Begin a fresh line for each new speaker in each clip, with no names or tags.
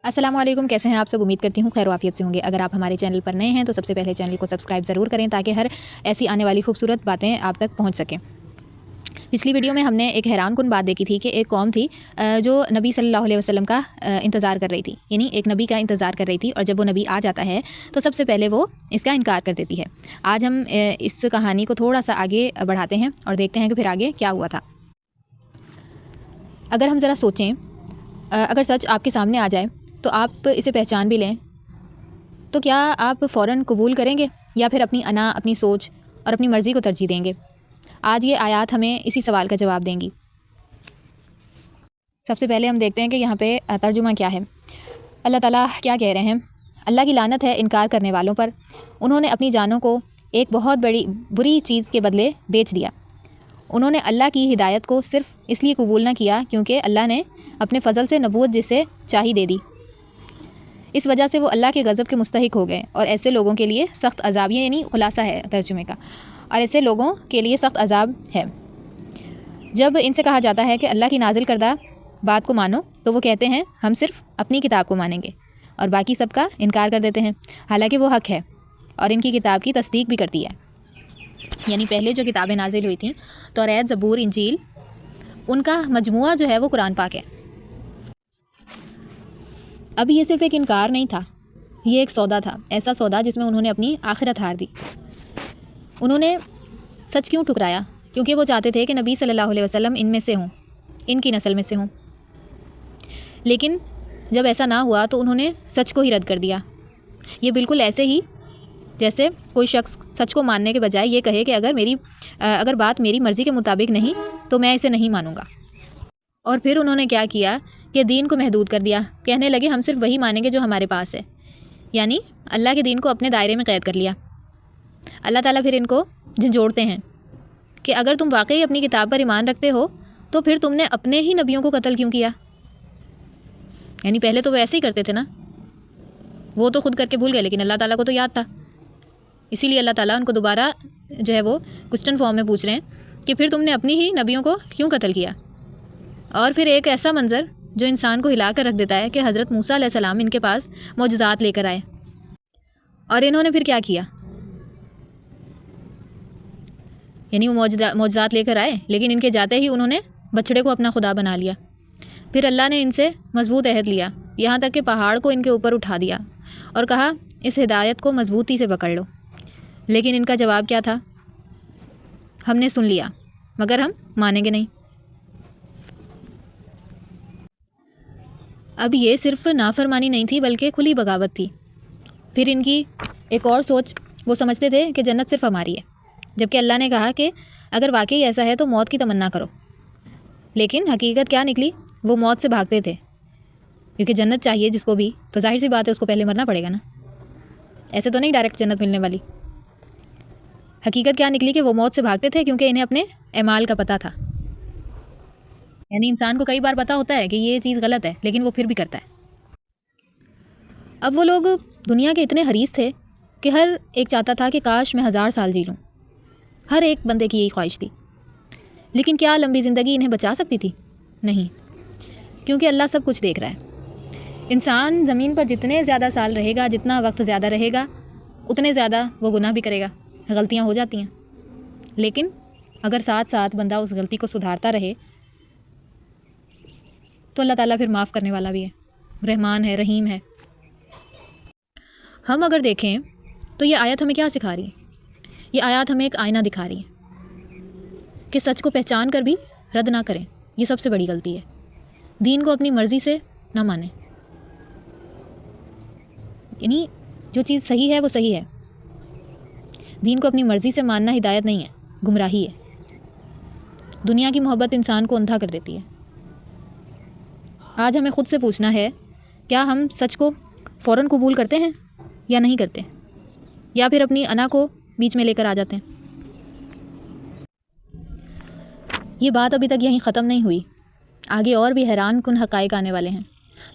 अस्सलाम वालेकुम, कैसे हैं आप सब। उम्मीद करती हूँ खैर वाफियत से होंगे। अगर आप हमारे चैनल पर नए हैं तो सबसे पहले चैनल को सब्सक्राइब ज़रूर करें ताकि हर ऐसी आने वाली खूबसूरत बातें आप तक पहुँच सकें। पिछली वीडियो में हमने एक हैरानकुन बात देखी थी कि एक कौम थी जो नबी सल्लल्लाहु अलैहि वसल्लम का इंतज़ार कर रही थी, यानी एक नबी का इंतज़ार कर रही थी, और जब वो नबी आ जाता है तो सबसे पहले वो इसका इनकार कर देती है। आज हम इस कहानी को थोड़ा सा आगे बढ़ाते हैं और देखते हैं कि फिर आगे क्या हुआ था। अगर हम ज़रा सोचें, अगर सच आपके सामने आ जाए तो आप इसे पहचान भी लें तो क्या आप फ़ौरन कबूल करेंगे या फिर अपनी अना, अपनी सोच और अपनी मर्ज़ी को तरजीह देंगे? आज ये आयत हमें इसी सवाल का जवाब देंगी। सबसे पहले हम देखते हैं कि यहाँ पे तर्जुमा क्या है। अल्लाह ताला क्या कह रहे हैं। अल्लाह की लानत है इनकार करने वालों पर। उन्होंने अपनी जानों को एक बहुत बड़ी बुरी चीज़ के बदले बेच दिया। उन्होंने अल्लाह की हिदायत को सिर्फ़ इसलिए कबूल न किया क्योंकि अल्लाह ने अपने फ़ज़ल से नबूवत जिसे चाही दे दी। इस वजह से वो अल्लाह के गज़ब के मुस्तहिक हो गए और ऐसे लोगों के लिए सख्त अज़ाब, ये यानी खुलासा है तर्जुमे का, और ऐसे लोगों के लिए सख्त अज़ाब है। जब इनसे कहा जाता है कि अल्लाह की नाजिल करदा बात को मानो तो वो कहते हैं हम सिर्फ़ अपनी किताब को मानेंगे और बाकी सब का इनकार कर देते हैं, हालांकि वो हक़ है और इनकी किताब की तस्दीक भी करती है। यानी पहले जो किताबें नाजिल हुई थी, तौरात, ज़बूर, इंजील, उनका मजमुआ जो है वो कुरान पाक है। अब ये सिर्फ़ एक इनकार नहीं था, ये एक सौदा था, ऐसा सौदा जिसमें उन्होंने अपनी आखिरत हार दी। उन्होंने सच क्यों ठुकराया? क्योंकि वो चाहते थे कि नबी सल्लल्लाहु अलैहि वसल्लम इनमें से हों, इनकी नस्ल में से हों। लेकिन जब ऐसा ना हुआ तो उन्होंने सच को ही रद्द कर दिया। ये बिल्कुल ऐसे ही जैसे कोई शख्स सच को मानने के बजाय ये कहे कि अगर बात मेरी मर्ज़ी के मुताबिक नहीं तो मैं इसे नहीं मानूंगा। और फिर उन्होंने क्या किया कि दीन को महदूद कर दिया। कहने लगे हम सिर्फ वही मानेंगे जो हमारे पास है, यानी अल्लाह के दीन को अपने दायरे में क़ैद कर लिया। अल्लाह ताला फिर इनको झंझोड़ते हैं कि अगर तुम वाकई अपनी किताब पर ईमान रखते हो तो फिर तुमने अपने ही नबियों को कत्ल क्यों किया? यानी पहले तो वो ऐसे ही करते थे ना, वो तो खुद करके भूल गए लेकिन अल्लाह ताला को तो याद था। इसीलिए अल्लाह ताला उनको दोबारा जो है वो क्वेश्चन फॉर्म में पूछ रहे हैं कि फिर तुमने अपनी ही नबियों को क्यों कत्ल किया? और फिर एक ऐसा मंज़र जो इंसान को हिला कर रख देता है कि हज़रत मूसा अलैहिस्सलाम इनके पास मौजज़ात लेकर आए, और इन्होंने फिर क्या किया? यानी वो मौजज़ात लेकर आए लेकिन इनके जाते ही उन्होंने बछड़े को अपना खुदा बना लिया। फिर अल्लाह ने इनसे मजबूत अहद लिया, यहाँ तक कि पहाड़ को इनके ऊपर उठा दिया और कहा इस हिदायत को मजबूती से पकड़ लो। लेकिन इनका जवाब क्या था? हमने सुन लिया मगर हम मानेंगे नहीं। अब ये सिर्फ नाफरमानी नहीं थी बल्कि खुली बगावत थी। फिर इनकी एक और सोच, वो समझते थे कि जन्नत सिर्फ हमारी है, जबकि अल्लाह ने कहा कि अगर वाकई ऐसा है तो मौत की तमन्ना करो। लेकिन हकीकत क्या निकली? वो मौत से भागते थे, क्योंकि जन्नत चाहिए जिसको भी तो जाहिर सी बात है उसको पहले मरना पड़ेगा ना, ऐसे तो नहीं डायरेक्ट जन्नत मिलने वाली। हकीकत क्या निकली कि वो मौत से भागते थे क्योंकि इन्हें अपने एमाल का पता था। यानी इंसान को कई बार पता होता है कि ये चीज़ गलत है लेकिन वो फिर भी करता है। अब वो लोग दुनिया के इतने हरीस थे कि हर एक चाहता था कि काश मैं 1000 साल जी लूँ। हर एक बंदे की यही ख्वाहिश थी। लेकिन क्या लंबी ज़िंदगी इन्हें बचा सकती थी? नहीं, क्योंकि अल्लाह सब कुछ देख रहा है। इंसान ज़मीन पर जितने ज़्यादा साल रहेगा, जितना वक्त ज़्यादा रहेगा, उतने ज़्यादा वो गुनाह भी करेगा, गलतियाँ हो जाती हैं। लेकिन अगर साथ साथ बंदा उस गलती को सुधारता रहे तो अल्लाह ताला फिर माफ़ करने वाला भी है, रहमान है, रहीम है। हम अगर देखें तो ये आयत हमें क्या सिखा रही है? ये आयत हमें एक आईना दिखा रही है कि सच को पहचान कर भी रद्द ना करें, ये सबसे बड़ी गलती है। दीन को अपनी मर्ज़ी से ना मानें, यानी जो चीज़ सही है वो सही है। दीन को अपनी मर्ज़ी से मानना हिदायत नहीं है, गुमराही है। दुनिया की मोहब्बत इंसान को अंधा कर देती है। आज हमें ख़ुद से पूछना है, क्या हम सच को फ़ौरन कबूल करते हैं या नहीं करते, या फिर अपनी अना को बीच में लेकर आ जाते हैं? ये बात अभी तक यहीं ख़त्म नहीं हुई, आगे और भी हैरान कुन हक़ाइक़ आने वाले हैं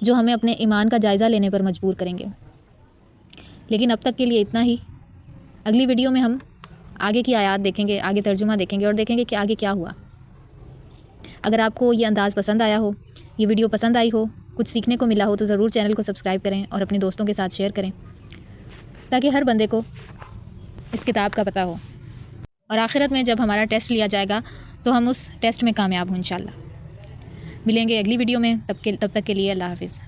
जो हमें अपने ईमान का जायज़ा लेने पर मजबूर करेंगे। लेकिन अब तक के लिए इतना ही। अगली वीडियो में हम आगे की आयत देखेंगे, आगे तर्जुमा देखेंगे और देखेंगे कि आगे क्या हुआ। अगर आपको ये अंदाज़ पसंद आया हो, ये वीडियो पसंद आई हो کچھ سیکھنے کو ملا ہو تو ضرور چینل کو سبسکرائب کریں اور اپنے دوستوں کے ساتھ شیئر کریں تاکہ ہر بندے کو اس کتاب کا پتہ ہو، اور آخرت میں جب ہمارا ٹیسٹ لیا جائے گا تو ہم اس ٹیسٹ میں کامیاب ہوں انشاءاللہ۔ ملیں گے اگلی ویڈیو میں، تب تک کے لیے اللہ حافظ۔